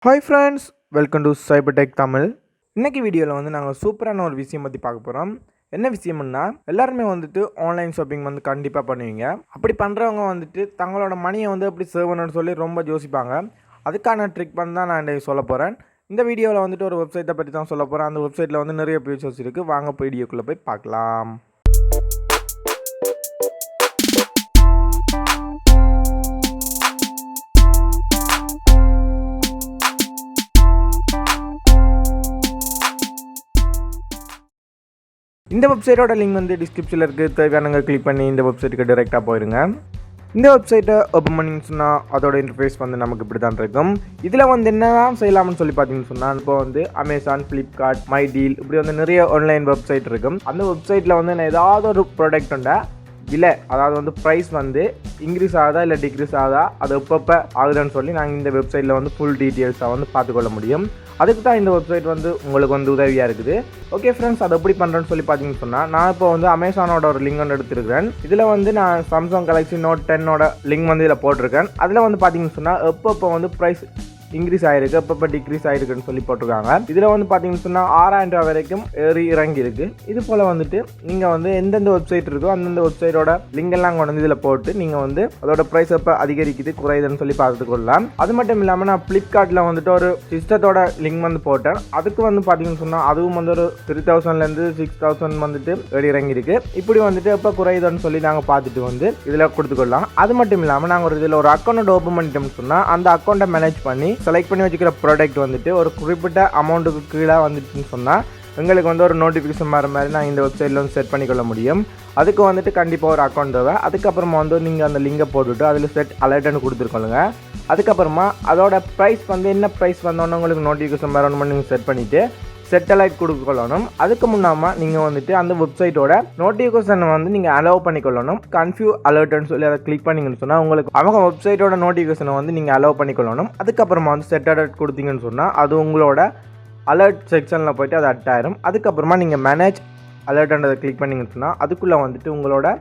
Hi friends, welcome to CyberTechTamil. இன்னைக்கு வீடியோவில் வந்து நாங்கள் சூப்பரான ஒரு விஷயம் பற்றி பார்க்க போகிறோம். என்ன விஷயம்னா எல்லாருமே வந்துட்டு ஆன்லைன் ஷாப்பிங் வந்து கண்டிப்பாக பண்ணுவீங்க. அப்படி பண்ணுறவங்க வந்துட்டு தங்களோட மணியை வந்து எப்படி சேவ் பண்ணணும்னு சொல்லி ரொம்ப யோசிப்பாங்க. அதுக்கான ட்ரிக் பண்ணி தான் நான் இன்றைக்கி சொல்ல போகிறேன். இந்த வீடியோவில் வந்துட்டு ஒரு வெப்சைட்டை பற்றி தான் சொல்ல போகிறேன். அந்த வெப்சைட்டில் வந்து நிறைய ஃபீச்சர்ஸ் இருக்குது. வாங்க வீடியோக்குள்ளே போய் பார்க்கலாம். இந்த வெப்சைட்டோட லிங்க் வந்து டிஸ்கிரிப்ஷனில் இருக்குது. தேவையானவங்க கிளிக் பண்ணி இந்த வெப்சைட்டுக்கு டைரெக்டாக போயிடுங்க. இந்த வெப்சைட்டை ஓப்பன் பண்ணிங்கன்னு சொன்னால் அதோட இன்டர்ஃபேஸ் வந்து நமக்கு இப்படி தான் இருக்கும். இதில் வந்து என்னதான் செய்யலாம்னு சொல்லி பார்த்தீங்கன்னு சொன்னால் இப்போ வந்து அமேசான், ஃப்ளிப்கார்ட், மை டீல் இப்படி வந்து நிறைய ஆன்லைன் வெப்சைட் இருக்கும். அந்த வெப்சைட்டில் வந்து நான் ஏதாவது ஒரு ப்ராடக்ட் உண்டா இல்லை, அதாவது வந்து ப்ரைஸ் வந்து இன்க்ரீஸ் ஆகுதா இல்லை டிக்ரீஸ் ஆகுதா, அது எப்பப்போ ஆகுதுன்னு சொல்லி நாங்கள் இந்த வெப்சைட்டில் வந்து ஃபுல் டீட்டெயில்ஸாக வந்து பார்த்துக்கொள்ள முடியும். அதுக்கு தான் இந்த வெப்சைட் வந்து உங்களுக்கு வந்து உதவியாக இருக்குது. ஓகே ஃப்ரெண்ட்ஸ், அது எப்படி பண்ணுறேன்னு சொல்லி பார்த்தீங்கன்னு சொன்னால் நான் இப்போ வந்து அமேசானோட ஒரு லிங்க் வந்து எடுத்துருக்கேன். இதில் வந்து நான் சாம்சங் கேலக்ஸி நோட் 10ஓட லிங்க் வந்து இதில் போட்டிருக்கேன். அதில் வந்து பார்த்தீங்கன்னு சொன்னால் எப்பப்போ வந்து ப்ரைஸ் இன்க்ரீஸ் ஆகிருக்கு, எப்பப்போ டிக்ரீஸ் ஆகிருக்குன்னு சொல்லி போட்டிருக்காங்க. இதில் வந்து பார்த்தீங்கன்னு சொன்னால் 6000 ரூபா வரைக்கும் ஏறி இறங்கி இருக்குது. இது போல் வந்துட்டு நீங்கள் வந்து எந்தெந்த வெப்சைட் இருக்கோ அந்தந்த வெப்சைட்டோட லிங்க் எல்லாம் கொண்டு வந்து இதில் போட்டு நீங்கள் வந்து அதோட ப்ரைஸ் எப்போ அதிகரிக்குது குறையுதுன்னு சொல்லி பார்த்துக்கொள்ளலாம். அது மட்டும் இல்லாமல் நான் ஃப்ளிப்கார்ட்டில் வந்துட்டு ஒரு சிஸ்டத்தோட லிங்க் வந்து போட்டேன். அதுக்கு வந்து பார்த்தீங்கன்னு சொன்னால் அதுவும் வந்து ஒரு 3000லேருந்து 6000 வந்துட்டு ஏறி இறங்கியிருக்கு. இப்படி வந்துட்டு எப்போ குறையுதுன்னு சொல்லி நாங்கள் பார்த்துட்டு வந்து இதில் கொடுத்துக்கொள்ளலாம். அது மட்டும் இல்லாமல் நாங்கள் இதில் ஒரு அக்கௌண்ட் ஓப்பன் பண்ணிட்டோம்னு சொன்னால் அந்த அக்கௌண்ட்டை மேனேஜ் பண்ணி செலக்ட் பண்ணி வச்சுக்கிற ப்ராடக்ட் வந்துட்டு ஒரு குறிப்பிட்ட அமௌண்ட்டுக்கு கீழே வந்துச்சுன்னு சொன்னால் எங்களுக்கு வந்து ஒரு நோட்டிஃபிகேஷன் வர மாதிரி நான் இந்த வெப்சைட்டில் வந்து செட் பண்ணிக்கொள்ள முடியும். அதுக்கு வந்துட்டு கண்டிப்பாக ஒரு அக்கௌண்ட் தேவை. அதுக்கப்புறமா வந்து நீங்கள் அந்த லிங்கை போட்டுவிட்டு அதில் செட் அலர்ட்னு கொடுத்துருக்கோங்க. அதுக்கப்புறமா அதோட ப்ரைஸ் வந்து என்ன ப்ரைஸ் வந்தோன்னு உங்களுக்கு நோட்டிஃபிகேஷன் வரணும்னு நீங்கள் செட் பண்ணிவிட்டு செட்டலைட் கொடுக்கொள்ளணும். அதுக்கு முன்னாமல் நீங்கள் வந்துட்டு அந்த வெப்சைட்டோட நோட்டிஃபிகேஷனை வந்து நீங்கள் அலோவ் பண்ணிக்கொள்ளணும். கன்ஃபியூ அலர்ட்னு சொல்லி அதை கிளிக் பண்ணிங்கன்னு சொன்னால் உங்களுக்கு அவங்க வெப்சைட்டோட நோட்டிஃபிகேஷனை வந்து நீங்கள் அலோவ் பண்ணிக்கொள்ளணும். அதுக்கப்புறமா வந்து செட் அலர்ட் கொடுத்தீங்கன்னு சொன்னால் அது உங்களோட அலர்ட் செக்ஷனில் போய்ட்டு அது அட் ஆயிரும். அதுக்கப்புறமா நீங்கள் மேனேஜ் அலர்ட்ன்றதை கிளிக் பண்ணிங்கன்னு சொன்னால் அதுக்குள்ளே வந்துட்டு உங்களோட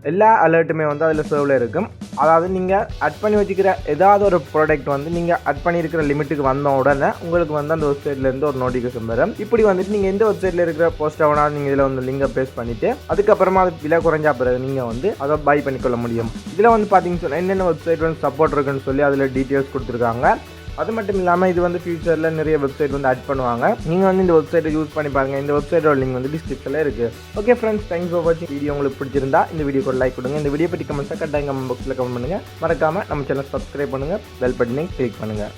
எல்லா அலர்ட்டுமே வந்து அதில் சேவில் இருக்கும். அதாவது நீங்கள் அட் பண்ணி வச்சுக்கிற ஏதாவது ஒரு ப்ராடக்ட் வந்து நீங்கள் அட் பண்ணியிருக்கிற லிமிட்டுக்கு வந்த உடனே உங்களுக்கு வந்து அந்த வெப்சைட்லேருந்து ஒரு நோட்டிஃபிகேஷன் வரும். இப்படி வந்துட்டு நீங்கள் எந்த வெப்சைட்டில் இருக்கிற போஸ்ட்டை வேணாலும் நீங்கள் இதில் வந்து லிங்கை பேஸ்ட் பண்ணிவிட்டு அதுக்கப்புறமா அது விலை குறைஞ்சா பிறகு நீங்கள் வந்து அதை பை பண்ணிக்கொள்ள முடியும். இதில் வந்து பார்த்தீங்கன்னு சொன்னால் என்னென்ன வெப்சைட் வந்து சப்போர்ட் இருக்குன்னு சொல்லி அதில் டீட்டெயில்ஸ் கொடுத்துருக்காங்க. அது மட்டும் இல்லாமல் இது வந்து ஃபியூச்சரில் நிறைய வெப்சைட் வந்து ஆட் பண்ணுவாங்க. நீங்கள் வந்து இந்த வெப்சைட்டை யூஸ் பண்ணி பாருங்கள். இந்த வெப்சைட்டோட லிங்க் வந்து டிஸ்கிரிப்ஷனில் இருக்குது. ஓகே ஃப்ரெண்ட்ஸ், தேங்க்ஸ் ஃபார் வாட்சிங். வீடியோ உங்களுக்கு பிடிச்சிருந்தா இந்த வீடியோக்கு ஒரு லைக் கொடுங்க. இந்த வீடியோ பற்றி கமெண்ட்ஸாக கட்டாயம் கமெண்ட் பாக்ஸில் கமெண்ட் பண்ணுங்கள். மறக்காமல் நம்ம சேனல் சப்ஸ்கிரைப் பண்ணுங்கள், பெல் பட்டனை கிளிக் பண்ணுங்கள்.